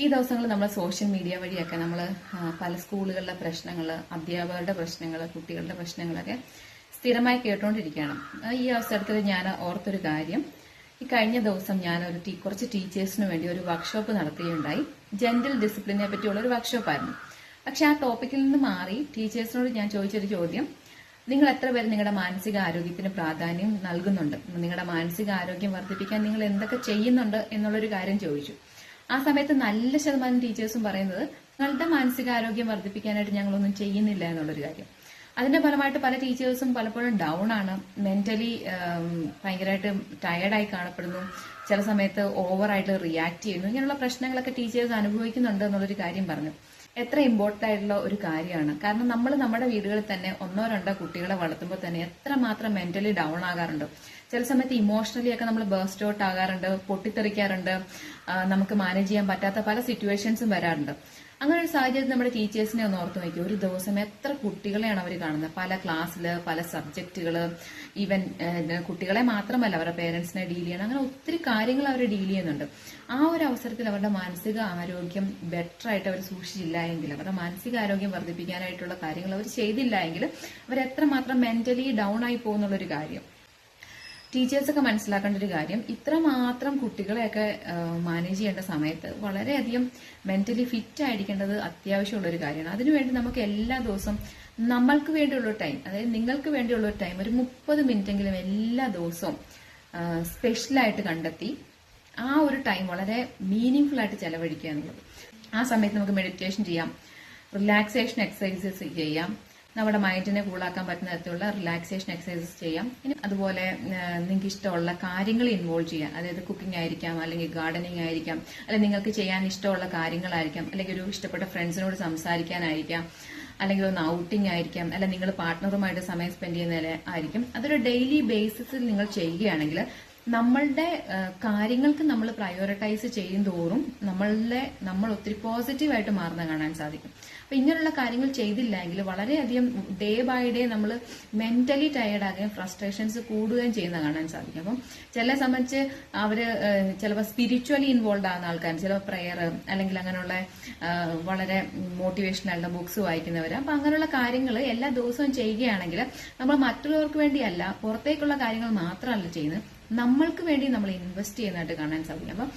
ഈ ദിവസങ്ങളിൽ നമ്മൾ സോഷ്യൽ മീഡിയ വഴിയൊക്കെ നമ്മൾ പല സ്കൂളുകളിലെ പ്രശ്നങ്ങൾ, അധ്യാപകരുടെ പ്രശ്നങ്ങൾ, കുട്ടികളുടെ പ്രശ്നങ്ങളൊക്കെ സ്ഥിരമായി കേട്ടുകൊണ്ടിരിക്കുകയാണ്. ഈ അവസരത്തിൽ ഞാൻ ഓർത്തൊരു കാര്യം, ഈ കഴിഞ്ഞ ദിവസം ഞാൻ കുറച്ച് ടീച്ചേഴ്സിന് വേണ്ടി ഒരു വർക്ക്ഷോപ്പ് നടത്തുകയുണ്ടായി. ജെൻഡർ ഡിസിപ്ലിനെ പറ്റിയുള്ള ഒരു വർക്ക്ഷോപ്പായിരുന്നു. പക്ഷെ ആ ടോപ്പിക്കിൽ നിന്ന് മാറി ടീച്ചേഴ്സിനോട് ഞാൻ ചോദിച്ചൊരു ചോദ്യം, നിങ്ങൾ എത്ര പേര് നിങ്ങളുടെ മാനസിക ആരോഗ്യത്തിന് പ്രാധാന്യം നൽകുന്നുണ്ട്, നിങ്ങളുടെ മാനസിക ആരോഗ്യം വർദ്ധിപ്പിക്കാൻ നിങ്ങൾ എന്തൊക്കെ ചെയ്യുന്നുണ്ട് എന്നുള്ളൊരു കാര്യം ചോദിച്ചു. ആ സമയത്ത് നല്ല ശതമാനം ടീച്ചേഴ്സും പറയുന്നത് നിങ്ങളുടെ മാനസികാരോഗ്യം വർദ്ധിപ്പിക്കാനായിട്ട് ഞങ്ങളൊന്നും ചെയ്യുന്നില്ല എന്നുള്ളൊരു കാര്യം. അതിന്റെ ഫലമായിട്ട് പല ടീച്ചേഴ്സും പലപ്പോഴും ഡൗൺ ആണ്, മെന്റലി ഭയങ്കരമായിട്ട് ടയർഡായി കാണപ്പെടുന്നു, ചില സമയത്ത് ഓവറായിട്ട് റിയാക്ട് ചെയ്യുന്നു. ഇങ്ങനെയുള്ള പ്രശ്നങ്ങളൊക്കെ ടീച്ചേഴ്സ് അനുഭവിക്കുന്നുണ്ട് എന്നുള്ളൊരു കാര്യം പറഞ്ഞു. എത്ര ഇമ്പോർട്ടന്റ് ആയിട്ടുള്ള ഒരു കാര്യമാണ്. കാരണം നമ്മൾ നമ്മുടെ വീടുകളിൽ തന്നെ ഒന്നോ രണ്ടോ കുട്ടികളെ വളർത്തുമ്പോൾ തന്നെ എത്രമാത്രം മെന്റലി ഡൗൺ ആകാറുണ്ട്. ചില സമയത്ത് ഇമോഷണലി ഒക്കെ നമ്മൾ ബേസ്റ്റ് ഔട്ട് ആകാറുണ്ട്, പൊട്ടിത്തെറിക്കാറുണ്ട്, നമുക്ക് മാനേജ് ചെയ്യാൻ പറ്റാത്ത പല സിറ്റുവേഷൻസും വരാറുണ്ട്. അങ്ങനെ ഒരു സാഹചര്യത്തിൽ നമ്മുടെ ടീച്ചേഴ്സിനെ ഒന്ന് ഓർത്ത് നോക്കി, ഒരു ദിവസം എത്ര കുട്ടികളെയാണ് അവർ കാണുന്നത്, പല ക്ലാസ്സില്, പല സബ്ജക്റ്റുകള്, ഈവൻ കുട്ടികളെ മാത്രമല്ല അവരുടെ പേരൻസിനെ ഡീൽ ചെയ്യണം, അങ്ങനെ ഒത്തിരി കാര്യങ്ങൾ അവർ ഡീൽ ചെയ്യുന്നുണ്ട്. ആ ഒരു അവസരത്തിൽ അവരുടെ മാനസിക ആരോഗ്യം ബെറ്റർ ആയിട്ട് അവർ സൂക്ഷിച്ചില്ല എങ്കിൽ, അവരുടെ മാനസിക ആരോഗ്യം വർദ്ധിപ്പിക്കാനായിട്ടുള്ള കാര്യങ്ങൾ അവർ ചെയ്തില്ല എങ്കിൽ അവർ എത്രമാത്രം മെന്റലി ഡൗൺ ആയി പോകുന്നുള്ളൊരു കാര്യം ടീച്ചേഴ്സൊക്കെ മനസ്സിലാക്കേണ്ട ഒരു കാര്യം. ഇത്രമാത്രം കുട്ടികളെയൊക്കെ മാനേജ് ചെയ്യേണ്ട സമയത്ത് വളരെയധികം മെന്റലി ഫിറ്റ് ആയിരിക്കേണ്ടത് അത്യാവശ്യമുള്ളൊരു കാര്യമാണ്. അതിനുവേണ്ടി നമുക്ക് എല്ലാ ദിവസവും നമ്മൾക്ക് വേണ്ടിയുള്ള ടൈം, അതായത് നിങ്ങൾക്ക് വേണ്ടിയുള്ള ഒരു ടൈം, ഒരു 30 മിനിറ്റെങ്കിലും എല്ലാ ദിവസവും സ്പെഷ്യലായിട്ട് കണ്ടെത്തി ആ ഒരു ടൈം വളരെ മീനിങ് ഫുൾ ആയിട്ട് ചെലവഴിക്കുക എന്നുള്ളത്. ആ സമയത്ത് നമുക്ക് മെഡിറ്റേഷൻ ചെയ്യാം, റിലാക്സേഷൻ എക്സസൈസസ് ചെയ്യാം, നമ്മുടെ മൈൻഡിനെ കൂളാക്കാൻ പറ്റുന്ന തരത്തിലുള്ള റിലാക്സേഷൻ എക്സസൈസസ് ചെയ്യാം. ഇനി അതുപോലെ നിങ്ങൾക്ക് ഇഷ്ടമുള്ള കാര്യങ്ങൾ ഇൻവോൾവ് ചെയ്യാൻ, അതായത് കുക്കിംഗ് ആയിരിക്കാം, അല്ലെങ്കിൽ ഗാർഡനിങ് ആയിരിക്കാം, അല്ലെങ്കിൽ നിങ്ങൾക്ക് ചെയ്യാൻ ഇഷ്ടമുള്ള കാര്യങ്ങളായിരിക്കാം, അല്ലെങ്കിൽ ഒരു ഇഷ്ടപ്പെട്ട ഫ്രണ്ട്സിനോട് സംസാരിക്കാനായിരിക്കാം, അല്ലെങ്കിൽ ഒന്ന് ഔട്ടിംഗ് ആയിരിക്കാം, അല്ലെങ്കിൽ നിങ്ങൾ പാർട്ട്ണറുമായിട്ട് സമയം സ്പെൻഡ് ചെയ്യുന്ന ആയിരിക്കും. അതൊരു ഡെയിലി ബേസിസിൽ നിങ്ങൾ ചെയ്യുകയാണെങ്കിൽ നമ്മളുടെ കാര്യങ്ങൾക്ക് നമ്മൾ പ്രയോറിറ്റൈസ് ചെയ്യും തോറും നമ്മൾ ഒത്തിരി പോസിറ്റീവായിട്ട് മാറുന്ന കാണാൻ സാധിക്കും. അപ്പൊ ഇങ്ങനെയുള്ള കാര്യങ്ങൾ ചെയ്തില്ലെങ്കിൽ വളരെയധികം ഡേ ബൈ ഡേ നമ്മൾ മെന്റലി ടയേർഡ് ആകുകയും ഫ്രസ്ട്രേഷൻസ് കൂടുകയും ചെയ്യുന്ന കാണാൻ സാധിക്കും. അപ്പം ചില സംബന്ധിച്ച് അവര് ചിലപ്പോൾ സ്പിരിച്വലി ഇൻവോൾവ് ആകുന്ന ആൾക്കാർ, ചിലപ്പോൾ പ്രെയർ അല്ലെങ്കിൽ അങ്ങനെയുള്ള വളരെ മോട്ടിവേഷണൽ ബുക്സ് വായിക്കുന്നവർ. അപ്പൊ അങ്ങനെയുള്ള കാര്യങ്ങൾ എല്ലാ ദിവസവും ചെയ്യുകയാണെങ്കിൽ നമ്മൾ മറ്റുള്ളവർക്ക് വേണ്ടിയല്ല, പുറത്തേക്കുള്ള കാര്യങ്ങൾ മാത്രമല്ല ചെയ്യുന്നത്, നമ്മൾക്ക് വേണ്ടി നമ്മൾ ഇൻവെസ്റ്റ് ചെയ്യുന്നതായിട്ട് കാണാൻ സാധിക്കും. അപ്പം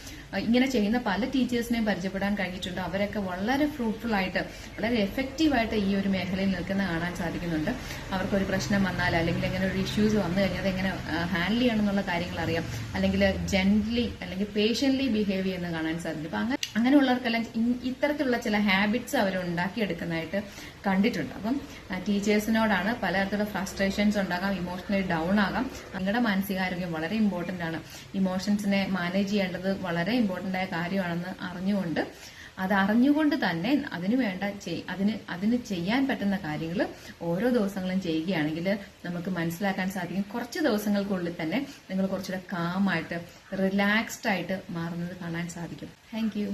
ഇങ്ങനെ ചെയ്യുന്ന പല ടീച്ചേഴ്സിനെയും പരിചയപ്പെടാൻ കഴിഞ്ഞിട്ടുണ്ട്. അവരൊക്കെ വളരെ ഫ്രൂട്ട്ഫുൾ ആയിട്ട്, വളരെ എഫക്റ്റീവായിട്ട് ഈ ഒരു മേഖലയിൽ നിൽക്കുന്ന കാണാൻ സാധിക്കുന്നുണ്ട്. അവർക്കൊരു പ്രശ്നം വന്നാൽ, അല്ലെങ്കിൽ എങ്ങനെ ഒരു ഇഷ്യൂസ് വന്നു കഴിഞ്ഞാൽ അത് എങ്ങനെ ഹാൻഡിൽ ചെയ്യണം എന്നുള്ള കാര്യങ്ങൾ അറിയാം, അല്ലെങ്കിൽ ജെന്റ്ലി അല്ലെങ്കിൽ പേഷ്യന്റ്ലി ബിഹേവ് ചെയ്യുന്ന കാണാൻ സാധിക്കും. അപ്പൊ അങ്ങനെയുള്ളവർക്കെല്ലാം ഇത്തരത്തിലുള്ള ചില ഹാബിറ്റ്സ് അവർ ഉണ്ടാക്കിയെടുക്കുന്നതായിട്ട് കണ്ടിട്ടുണ്ട്. അപ്പം ടീച്ചേഴ്സിനോടാണ് പലതരത്തിലുള്ള ഫ്രസ്ട്രേഷൻസ് ഉണ്ടാകാം, ഇമോഷണലി ഡൗൺ ആകാം. നിങ്ങളുടെ മാനസികാരോഗ്യം വളരെ ഇമ്പോർട്ടന്റ് ആണ്. ഇമോഷൻസിനെ മാനേജ് ചെയ്യേണ്ടത് വളരെ ഇമ്പോർട്ടന്റ് ആയ കാര്യമാണെന്ന് അറിഞ്ഞുകൊണ്ട് തന്നെ അതിന് ചെയ്യാൻ പറ്റുന്ന കാര്യങ്ങൾ ഓരോ ദിവസങ്ങളും ചെയ്യുകയാണെങ്കിൽ നമുക്ക് മനസ്സിലാക്കാൻ സാധിക്കും, കുറച്ച് ദിവസങ്ങൾക്കുള്ളിൽ തന്നെ നിങ്ങൾ കുറച്ചുകൂടെ കാമായിട്ട് റിലാക്സ്ഡ് ആയിട്ട് മാറുന്നത് കാണാൻ സാധിക്കും. Thank you.